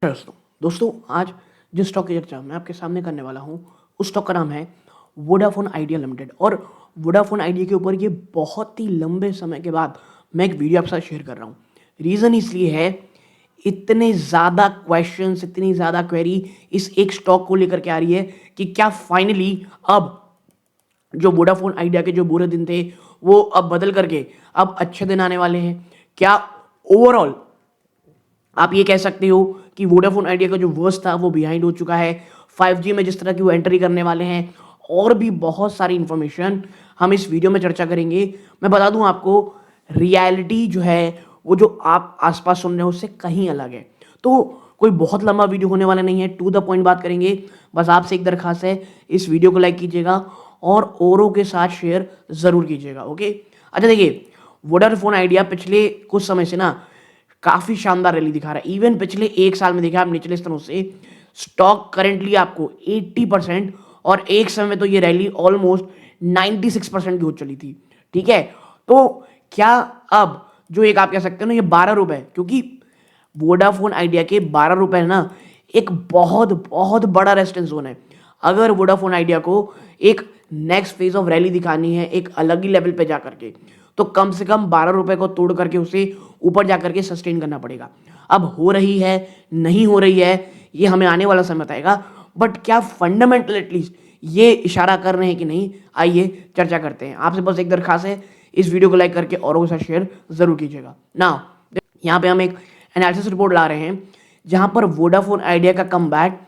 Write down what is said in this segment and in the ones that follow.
दोस्तों दोस्तों आज जिस स्टॉक की चर्चा मैं आपके सामने करने वाला हूं उस स्टॉक का नाम है वोडाफोन आइडिया लिमिटेड। और वोडाफोन आइडिया के ऊपर ये बहुत ही लंबे समय के बाद मैं एक वीडियो आपके साथ शेयर कर रहा हूं। रीज़न इसलिए है, इतने ज़्यादा क्वेश्चंस, इतनी ज़्यादा क्वेरी इस एक स्टॉक को लेकर के आ रही है कि क्या फाइनली अब जो वोडाफोन आइडिया के जो बुरे दिन थे वो अब बदल करके अब अच्छे दिन आने वाले हैं। क्या ओवरऑल आप ये कह सकते हो कि वोडाफोन आइडिया का जो वर्स्ट था वो बिहाइंड हो चुका है। 5G में जिस तरह की वो एंट्री करने वाले हैं और भी बहुत सारी इंफॉर्मेशन हम इस वीडियो में चर्चा करेंगे। मैं बता दूं आपको, रियलिटी जो है वो जो आप आसपास सुन रहे हो उससे कहीं अलग है। तो कोई बहुत लंबा वीडियो होने वाला नहीं है, टू द पॉइंट बात करेंगे। बस आपसे एक दरखास्त है, इस वीडियो को लाइक कीजिएगा और औरों के साथ शेयर ज़रूर कीजिएगा। ओके, अच्छा देखिए, वोडाफोन आइडिया पिछले कुछ समय से ना काफ़ी शानदार रैली दिखा रहा है। इवन पिछले एक साल में देखा आप निचले स्तरों से स्टॉक करंटली आपको 80% और एक समय में तो ये रैली ऑलमोस्ट 96% की हो चली थी। ठीक है, तो क्या अब जो एक आप कह सकते हो ना ये 12 रुपए, क्योंकि वोडाफोन आइडिया के 12 रुपए है ना, एक बहुत बहुत बड़ा रेजिस्टेंस जोन है। अगर वोडाफोन आइडिया को एक नेक्स्ट फेज ऑफ रैली दिखानी है एक अलग ही लेवल पे जा करके, तो कम से कम 12 रुपए को तोड़ करके उसे ऊपर जा करके सस्टेन करना पड़ेगा। अब हो रही है नहीं हो रही है ये हमें आने वाला समय बताएगा, बट क्या फंडामेंटल एटलीस्ट ये इशारा कर रहे हैं कि नहीं, आइए चर्चा करते हैं। आपसे बस एक दरखास्त है, इस वीडियो को लाइक करके औरों के साथ शेयर जरूर कीजिएगा। ना यहाँ पे हम एक एनालिसिस रिपोर्ट ला रहे हैं जहां पर वोडाफोन आइडिया का कमबैक,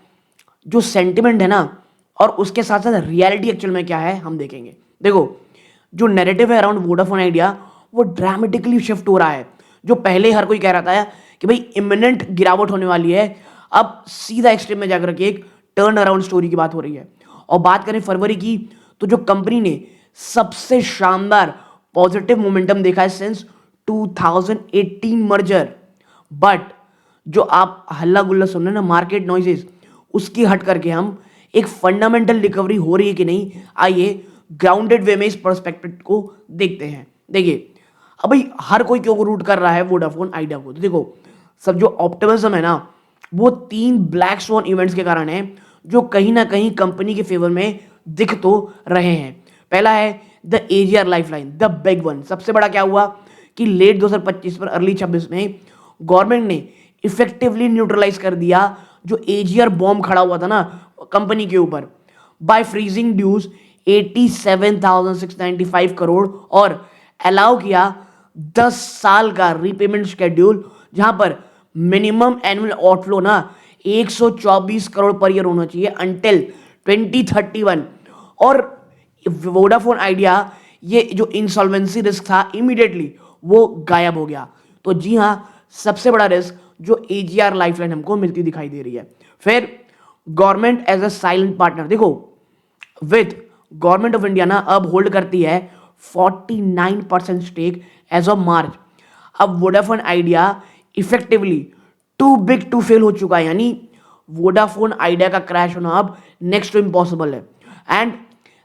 जो सेंटिमेंट है ना, और उसके साथ साथ रियलिटी एक्चुअल में क्या है हम देखेंगे। देखो, जो नैरेटिव है अराउंड वोडाफोन आइडिया वो ड्रामेटिकली शिफ्ट हो रहा है। जो पहले हर कोई कह रहा था कि भाई इमिनेंट गिरावट होने वाली है, अब सीधा एक्सट्रीम में जाकर के एक टर्न अराउंड स्टोरी की बात हो रही है। और बात करें फरवरी की, तो जो कंपनी ने सबसे शानदार पॉजिटिव मोमेंटम देखा है सिंस 2018 मर्जर। बट जो आप हल्ला गुल्ला सुन रहे हैं ना, मार्केट नॉइजेस, उसकी हट करके हम एक फंडामेंटल रिकवरी हो रही है कि नहीं, आइए ग्राउंडेड वे में इस पर्सपेक्टिव को देखते हैं। देखिए, अब भाई हर कोई क्यों रूट कर रहा है वोडाफोन आइडिया को, तो देखो सब जो ऑप्टिमिज्म है ना वो 3 ब्लैक स्वॉन इवेंट्स के कारण है जो कहीं ना कहीं कंपनी के फेवर में दिख तो रहे हैं। पहला है the AGR lifeline, the big one. सबसे बड़ा क्या हुआ कि लेट 2025 पर अर्ली 26 में गवर्नमेंट ने इफेक्टिवली न्यूट्रलाइज कर दिया जो एजीआर बॉम्ब खड़ा हुआ था ना कंपनी के ऊपर, बाय फ्रीजिंग ड्यूज 87,695 करोड़ और अलाउ किया 10 साल का रीपेमेंट शेड्यूल, जहां पर मिनिमम एनुअल आउटफ्लो ना 124 करोड़ पर ईयर होना चाहिए अंटिल 2031। और वोडाफोन आइडिया ये जो इंसॉल्वेंसी रिस्क था इमीडिएटली वो गायब हो गया। तो जी हां, सबसे बड़ा रिस्क जो एजीआर लाइफलाइन हमको मिलती दिखाई दे रही है। फिर government as a silent partner, देखो विद गवर्नमेंट ऑफ इंडिया ना अब होल्ड करती है 49% स्टेक एज ऑफ मार्च। अब Vodafone Idea effectively too big to fail हो चुका है, यानी वोडाफोन आइडिया का क्रैश होना अब नेक्स्ट टू इम्पॉसिबल है। And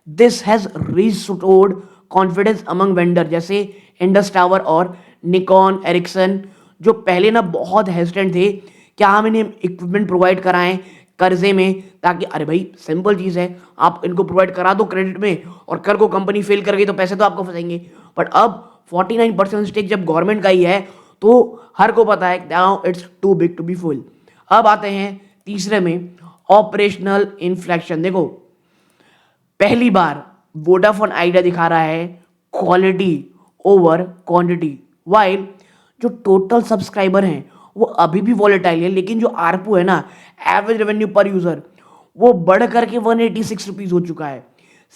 this has restored confidence among vendor जैसे इंडस टावर और निकॉन एरिक्सन, जो पहले ना बहुत हेजिटेंट थे क्या हम इन्हें इक्विपमेंट प्रोवाइड कराएं कर्जे में, ताकि अरे भाई सिंपल चीज़ है, आप इनको प्रोवाइड करा दो क्रेडिट में और कर को कंपनी फेल कर गई तो पैसे तो आपको फंसेंगे। बट अब 49% स्टेक जब गवर्नमेंट का ही है तो हर को पता है now it's too big to be full. अब आते हैं तीसरे में, ऑपरेशनल इन्फ्लेक्शन। देखो पहली बार वोडाफोन आइडिया दिखा रहा है क्वालिटी ओवर क्वांटिटी। वाइल जो टोटल सब्सक्राइबर हैं वो अभी भी वॉलेटाइल है, लेकिन जो आरपू है ना, एवरेज रेवेन्यू पर यूजर, वो बढ़ करके 186 रुपीज हो चुका है।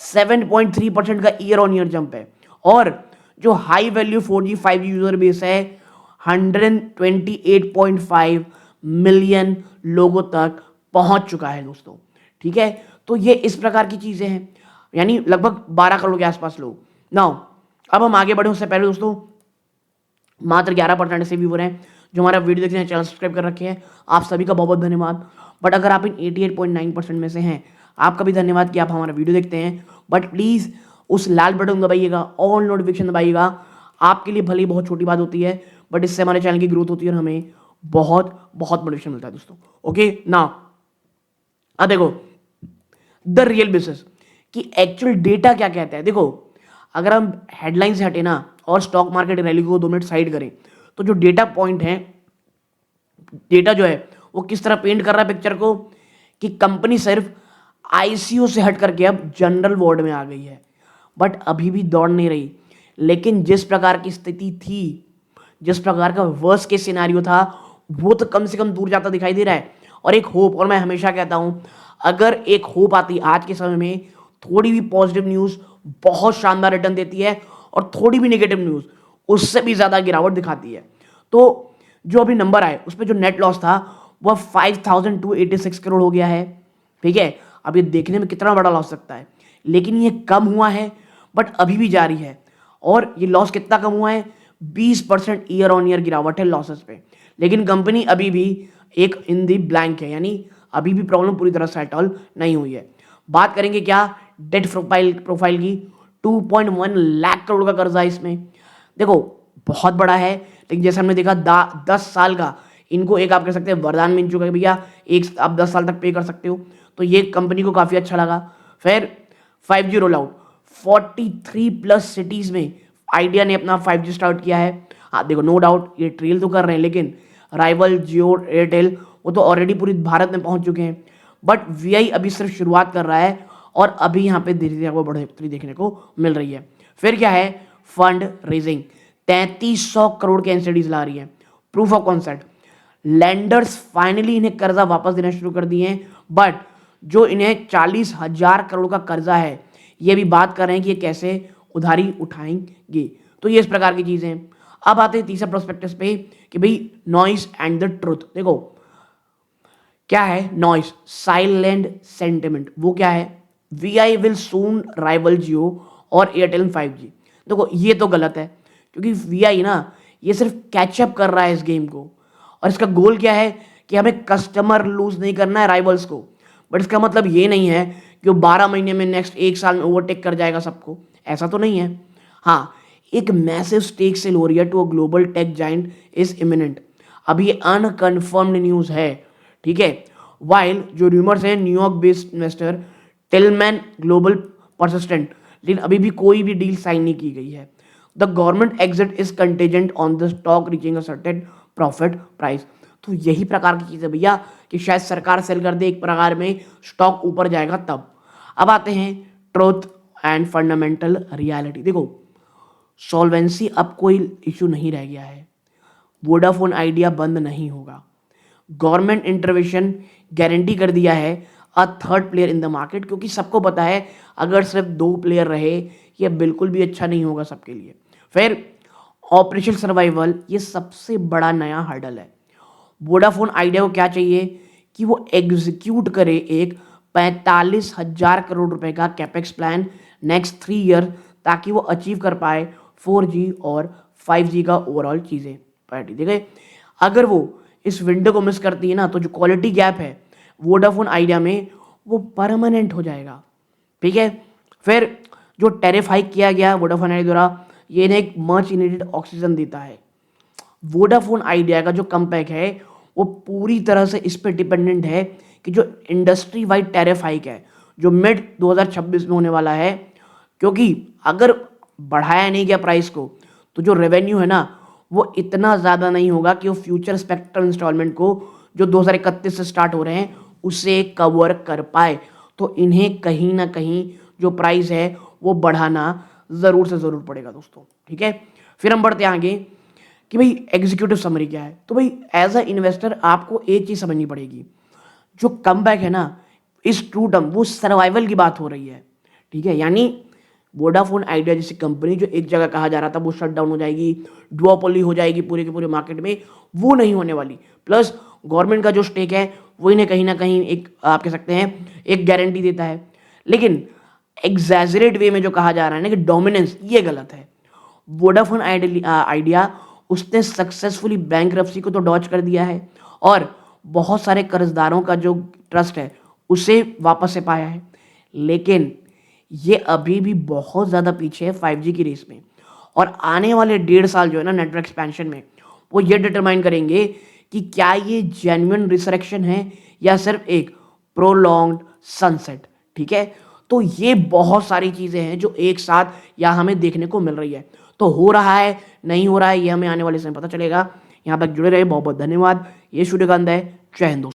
7.3% का ईयर ऑन ईयर जंप है। और जो high value 4G 5G user base है 128.5 मिलियन लोगों तक पहुंच चुका है दोस्तों। ठीक है, तो ये इस प्रकार की चीजें हैं, यानी लगभग 12 करोड़ के आसपास लोग। नाउ अब हम आगे बढ़े उससे पहले दोस्तों, मात्र 11% ऐसे व्यूवर हैं जो हमारा वीडियो देख रहे हैं, चैनल सब्सक्राइब कर रखे हैं, आप सभी का बहुत बहुत धन्यवाद। बट अगर आप इन 88.9% में से हैं, आपका भी धन्यवाद कि आप हमारा वीडियो देखते हैं। बट प्लीज़ उस लाल बटन दबाइएगा, ऑल नोटिफिकेशन दबाइएगा। आपके लिए भले ही बहुत छोटी बात होती है, बट इससे हमारे चैनल की ग्रोथ होती है और हमें बहुत बहुत मोटिवेशन मिलता है दोस्तों। ओके ना, अब देखो द रियल बिजनेस कि एक्चुअल डेटा क्या कहता है। देखो अगर हम हेडलाइन से हटे ना और स्टॉक मार्केट रैली को 2 मिनट साइड करें, तो जो डेटा पॉइंट है, डेटा जो है वो किस तरह पेंट कर रहा है पिक्चर को, कि कंपनी सिर्फ आईसीयू से हट करके अब जनरल वार्ड में आ गई है, बट अभी भी दौड़ नहीं रही। लेकिन जिस प्रकार की स्थिति थी, जिस प्रकार का वर्स्ट केस सिनेरियो था, वो तो कम से कम दूर जाता दिखाई दे रहा है। और एक होप, और मैं हमेशा कहता हूं अगर एक होप आती आज के समय में, थोड़ी भी पॉजिटिव न्यूज बहुत शानदार रिटर्न देती है और थोड़ी भी नेगेटिव न्यूज उससे भी ज्यादा गिरावट दिखाती है। तो जो अभी नंबर आए उस पर जो नेट लॉस था वह 5286 करोड़ हो गया है। ठीक है, अब ये देखने में कितना बड़ा लॉस सकता है, लेकिन ये कम हुआ है बट अभी भी जारी है। और ये लॉस कितना कम हुआ है, 20% ईयर ऑन ईयर गिरावट है लॉसेस पे, लेकिन कंपनी अभी भी एक इन दी ब्लैंक है, यानी अभी भी प्रॉब्लम पूरी तरह सेटल नहीं हुई है। बात करेंगे क्या डेट प्रोफाइल की, 2.1 लाख करोड़ का कर्जा है इसमें। देखो बहुत बड़ा है, लेकिन जैसे हमने देखा 10 साल का इनको एक आप कह सकते हैं वरदान मिल चुका है भैया, एक आप 10 साल तक पे कर सकते हो, तो ये कंपनी को काफ़ी अच्छा लगा। फिर 5G रोल आउट, 43+ सिटीज़ में आइडिया ने अपना 5G स्टार्ट किया है। हाँ देखो नो डाउट ये ट्रेल तो कर रहे हैं, लेकिन राइवल जियो एयरटेल वो तो ऑलरेडी पूरी भारत में पहुंच चुके हैं, बट वीआई अभी सिर्फ शुरुआत कर रहा है और अभी यहाँ पे धीरे धीरे आपको बढ़ोतरी देखने को मिल रही है। फिर क्या है, फंड रेजिंग 3300 करोड़ के एनसीडीज ला रही है। Proof of concept, landers finally इन्हें कर्जा वापस देना शुरू कर दिए हैं, बट जो इन्हें 40,000 करोड़ का कर्जा है ये भी बात कर रहे हैं कि ये कैसे उधारी उठाएंगे। तो ये इस प्रकार की चीजें हैं। अब आते हैं तीसरा प्रोस्पेक्टस पे कि भाई नॉइस एंड द ट्रुथ। देखो क्या है नॉइस, साइलेंट सेंटिमेंट, वो क्या है, वीआई विल सून राइवल जियो और एयरटेल 5G। देखो ये तो गलत है, क्योंकि वीआई ना ये सिर्फ कैचअप कर रहा है इस गेम को, और इसका गोल क्या है कि हमें कस्टमर लूज नहीं करना है राइवल्स को। बट इसका मतलब ये नहीं है कि वो 12 महीने में नेक्स्ट 1 साल में ओवरटेक कर जाएगा सबको, ऐसा तो नहीं है। हाँ एक मैसिव स्टेक सेल हो रही है to a global tech giant is imminent, अभी ये अनकन्फर्म्ड न्यूज है। ठीक है, वाइल जो रूमर्स है New York based investor Tilman global persistent, लेकिन अभी भी कोई भी डील साइन नहीं की गई है। The government exit is contingent on the stock reaching a certain profit price. तो यही प्रकार की चीज़ है भैया कि शायद सरकार सेल कर दे, एक प्रकार में स्टॉक ऊपर जाएगा तब। अब आते हैं ट्रूथ एंड फंडामेंटल रियलिटी। देखो सॉल्वेंसी अब कोई इशू नहीं रह गया है, वोडाफोन आइडिया बंद नहीं होगा, गवर्नमेंट इंटरवेंशन गारंटी कर दिया है a third player in the market, क्योंकि सबको पता है अगर सिर्फ 2 प्लेयर रहे ये बिल्कुल भी अच्छा नहीं होगा सबके लिए। फिर ऑपरेशन सर्वाइवल, ये सबसे बड़ा नया हर्डल है। वोडाफोन आइडिया को क्या चाहिए कि वो एग्जीक्यूट करे एक 45,000 करोड़ रुपए का कैपेक्स प्लान नेक्स्ट 3 ईयर, ताकि वो अचीव कर पाए 4G और 5G का ओवरऑल चीज़ें पार्टी। ठीक है, अगर वो इस विंडो को मिस करती है ना, तो जो क्वालिटी गैप है वोडाफोन आइडिया में वो परमानेंट हो जाएगा। ठीक है, फिर जो टैरिफ हाइक किया गया वोडाफोन आइडिया द्वारा, ये इन्हें एक मच नीडेड ऑक्सीजन देता है। वोडाफोन आइडिया का जो कमबैक है वो पूरी तरह से इस पर डिपेंडेंट है कि जो इंडस्ट्री वाइड टैरिफ हाइक है जो मिड 2026 में होने वाला है, क्योंकि अगर बढ़ाया नहीं गया प्राइस को तो जो रेवेन्यू है ना वो इतना ज़्यादा नहीं होगा कि वो फ्यूचर स्पेक्ट्रम इंस्टॉलमेंट को जो 2031 से स्टार्ट हो रहे हैं उसे कवर कर पाए। तो इन्हें कहीं ना कहीं जो प्राइस है वो बढ़ाना ज़रूर से ज़रूर पड़ेगा दोस्तों। ठीक है, फिर हम बढ़ते आगे कि भाई एग्जीक्यूटिव समरी क्या है। तो भाई एज अ इन्वेस्टर आपको एक चीज़ समझनी पड़ेगी, जो कमबैक है ना इस ट्रू टर्म वो सर्वाइवल की बात हो रही है। ठीक है, यानी वोडाफोन आइडिया जैसी कंपनी जो एक जगह कहा जा रहा था वो शट डाउन हो जाएगी, डुओपोली हो जाएगी पूरे के पूरे मार्केट में, वो नहीं होने वाली। प्लस गवर्नमेंट का जो स्टेक है वो इन्हें कहीं ना कहीं एक आप कह सकते हैं एक गारंटी देता है। लेकिन एग्जैजरेट वे में जो कहा जा रहा है ना कि डोमिनेंस, ये गलत है। वोडाफोन आइडिया उसने सक्सेसफुली बैंकरप्सी को तो डॉच कर दिया है और बहुत सारे कर्जदारों का जो ट्रस्ट है उसे वापस से पाया है, लेकिन ये अभी भी बहुत ज़्यादा पीछे है 5G की रेस में। और आने वाले 1.5 साल जो है ना नेटवर्क एक्सपेंशन में वो ये डिटरमाइन करेंगे कि क्या ये जेन्युइन रिसरेक्शन है या सिर्फ एक प्रोलॉन्ग्ड सनसेट। ठीक है, तो ये बहुत सारी चीजें हैं जो एक साथ या हमें देखने को मिल रही है। तो हो रहा है नहीं हो रहा है ये हमें आने वाले समय पता चलेगा। यहाँ तक जुड़े रहे, बहुत बहुत धन्यवाद। ये सूर्यकांत है। जय हिंद दोस्तों।